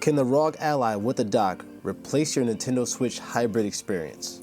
Can the ROG Ally with a dock replace your Nintendo Switch hybrid experience?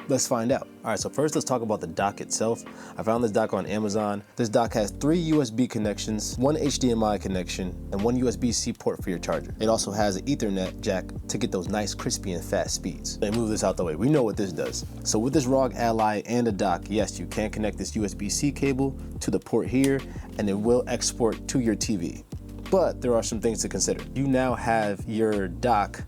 Let's find out. All right, so first let's talk about the dock itself. I found this dock on Amazon. This dock has 3 USB connections, 1 HDMI connection, and 1 USB-C port for your charger. It also has an Ethernet jack to get those nice, crispy, and fast speeds. They move this out the way. We know what this does. So with this ROG Ally and a dock, yes, you can connect this USB-C cable to the port here, and it will export to your TV. But there are some things to consider. You now have your dock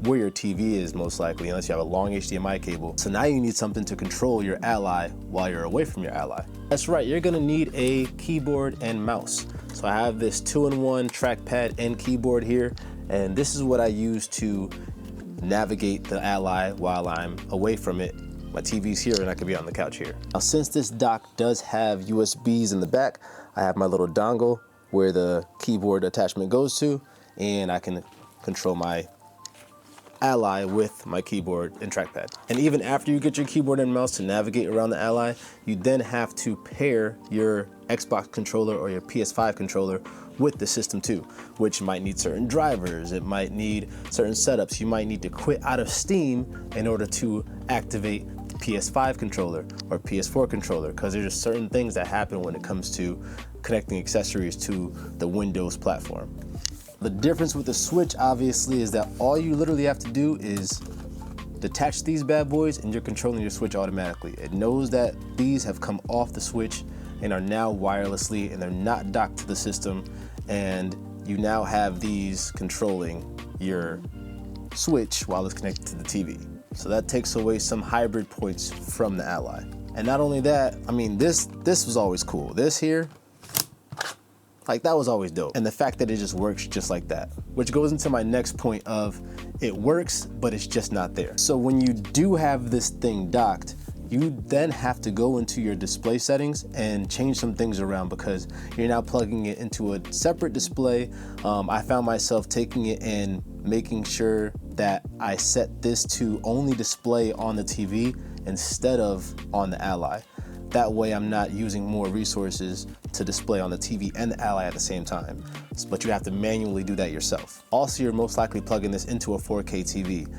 where your TV is most likely, unless you have a long HDMI cable. So now you need something to control your Ally while you're away from your Ally. That's right, you're gonna need a keyboard and mouse. So I have this 2-in-1 trackpad and keyboard here, and this is what I use to navigate the Ally while I'm away from it. My TV's here and I can be on the couch here. Now, since this dock does have USBs in the back, I have my little dongle where the keyboard attachment goes to, and I can control my Ally with my keyboard and trackpad. And even after you get your keyboard and mouse to navigate around the Ally, you then have to pair your Xbox controller or your PS5 controller with the system too, which might need certain drivers, it might need certain setups. You might need to quit out of Steam in order to activate the PS5 controller or PS4 controller, because there's just certain things that happen when it comes to connecting accessories to the Windows platform. The difference with the Switch, obviously, is that all you literally have to do is detach these bad boys and you're controlling your Switch automatically. It knows that these have come off the Switch and are now wirelessly, and they're not docked to the system, and you now have these controlling your Switch while it's connected to the TV. So that takes away some hybrid points from the Ally. And not only that, I mean, this was always cool. This here, like, that was always dope. And the fact that it just works just like that, which goes into my next point of it works, but it's just not there. So when you do have this thing docked, you then have to go into your display settings and change some things around, because you're now plugging it into a separate display. I found myself taking it and making sure that I set this to only display on the TV instead of on the Ally. That way I'm not using more resources to display on the TV and the Ally at the same time. But you have to manually do that yourself. Also, you're most likely plugging this into a 4K TV.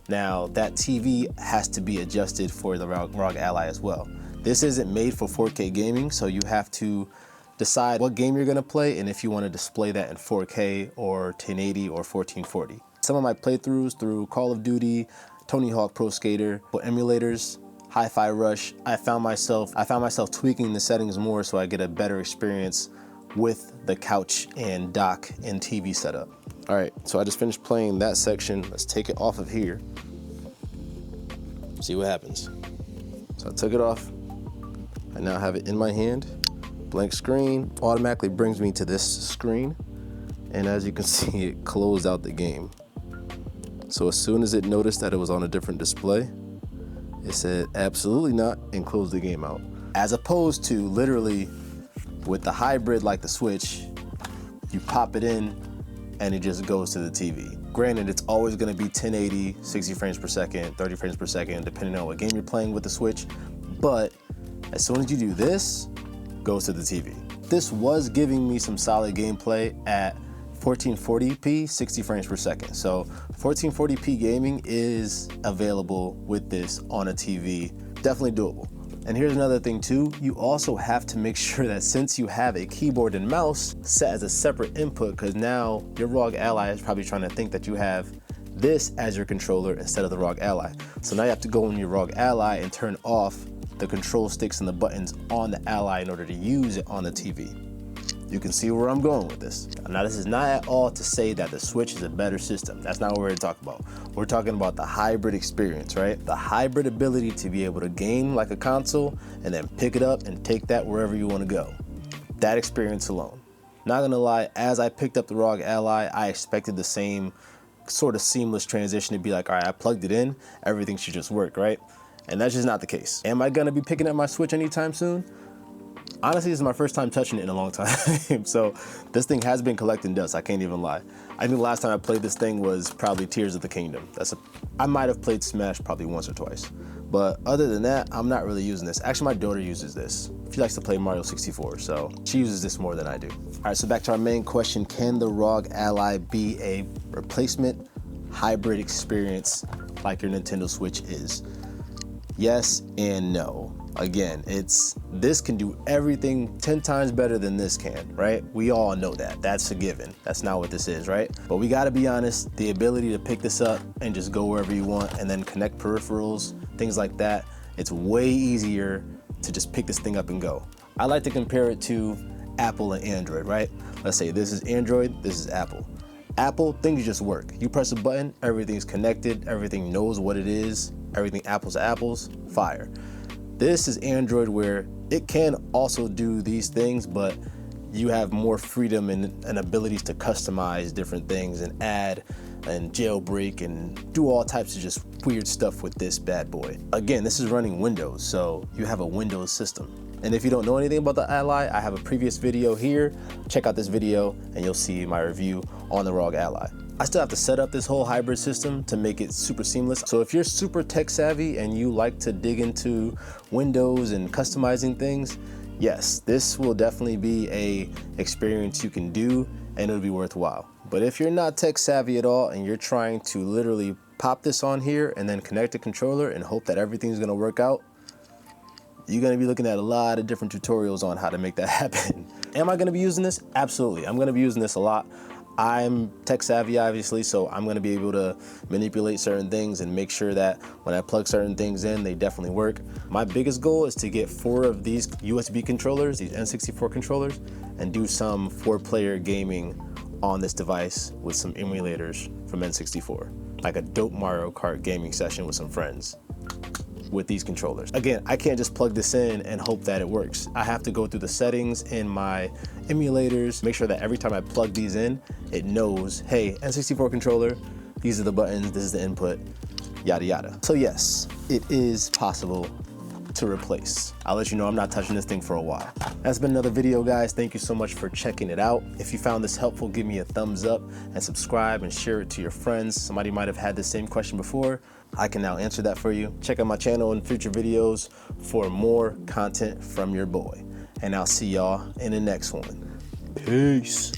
Now, that TV has to be adjusted for the ROG Ally as well. This isn't made for 4K gaming, so you have to decide what game you're gonna play and if you wanna display that in 4K or 1080 or 1440. Some of my playthroughs through Call of Duty, Tony Hawk Pro Skater, or emulators, Hi-Fi Rush, I found myself tweaking the settings more so I get a better experience with the couch and dock and TV setup. All right, so I just finished playing that section. Let's take it off of here. See what happens. So I took it off. I now have it in my hand. Blank screen, automatically brings me to this screen. And as you can see, it closed out the game. So as soon as it noticed that it was on a different display, it said absolutely not and closed the game out. As opposed to literally with the hybrid like the Switch, you pop it in and it just goes to the TV. Granted, it's always gonna be 1080, 60 frames per second, 30 frames per second, depending on what game you're playing with the Switch. But as soon as you do this, it goes to the TV. This was giving me some solid gameplay at 1440p, 60 frames per second. So 1440p gaming is available with this on a TV, definitely doable. And here's another thing too, you also have to make sure that since you have a keyboard and mouse set as a separate input, because now your ROG Ally is probably trying to think that you have this as your controller instead of the ROG Ally. So now you have to go in your ROG Ally and turn off the control sticks and the buttons on the Ally in order to use it on the TV. You can see where I'm going with this. Now, this is not at all to say that the Switch is a better system. That's not what we're talking about. We're talking about the hybrid experience, right? The hybrid ability to be able to game like a console and then pick it up and take that wherever you want to go. That experience alone. Not gonna lie, as I picked up the ROG Ally, I expected the same sort of seamless transition to be like, all right, I plugged it in, everything should just work, right? And that's just not the case. Am I gonna be picking up my Switch anytime soon? Honestly, this is my first time touching it in a long time. So this thing has been collecting dust, I can't even lie. I think the last time I played this thing was probably Tears of the Kingdom. I might have played Smash probably once or twice. But other than that, I'm not really using this. Actually, my daughter uses this. She likes to play Mario 64, so she uses this more than I do. All right, so back to our main question. Can the ROG Ally be a replacement hybrid experience like your Nintendo Switch is? Yes and no. Again, this can do everything 10 times better than this can, right? We all know that. That's a given. That's not what this is, right? But we gotta be honest, the ability to pick this up and just go wherever you want and then connect peripherals, things like that, it's way easier to just pick this thing up and go. I like to compare it to Apple and Android, right? Let's say this is Android, this is Apple. Apple, things just work. You press a button, everything's connected, everything knows what it is, everything apples to apples, fire. This is Android, where it can also do these things, but you have more freedom and abilities to customize different things and add and jailbreak and do all types of just weird stuff with this bad boy. Again, this is running Windows, so you have a Windows system. And if you don't know anything about the Ally, I have a previous video here. Check out this video and you'll see my review on the ROG Ally. I still have to set up this whole hybrid system to make it super seamless. So if you're super tech savvy and you like to dig into Windows and customizing things, yes, this will definitely be a experience you can do and it'll be worthwhile. But if you're not tech savvy at all and you're trying to literally pop this on here and then connect a controller and hope that everything's gonna work out, you're gonna be looking at a lot of different tutorials on how to make that happen. Am I gonna be using this? Absolutely, I'm gonna be using this a lot. I'm tech savvy, obviously, so I'm gonna be able to manipulate certain things and make sure that when I plug certain things in, they definitely work. My biggest goal is to get 4 of these USB controllers, these N64 controllers, and do some 4-player gaming on this device with some emulators from N64. Like a dope Mario Kart gaming session with some friends with these controllers. Again, I can't just plug this in and hope that it works. I have to go through the settings in my emulators, make sure that every time I plug these in, it knows, hey, N64 controller, these are the buttons, this is the input, yada yada. So yes, it is possible to replace. I'll let you know I'm not touching this thing for a while. That's been another video, guys. Thank you so much for checking it out. If you found this helpful, give me a thumbs up and subscribe and share it to your friends. Somebody might have had the same question before. I can now answer that for you. Check out my channel and future videos for more content from your boy. And I'll see y'all in the next one. Peace.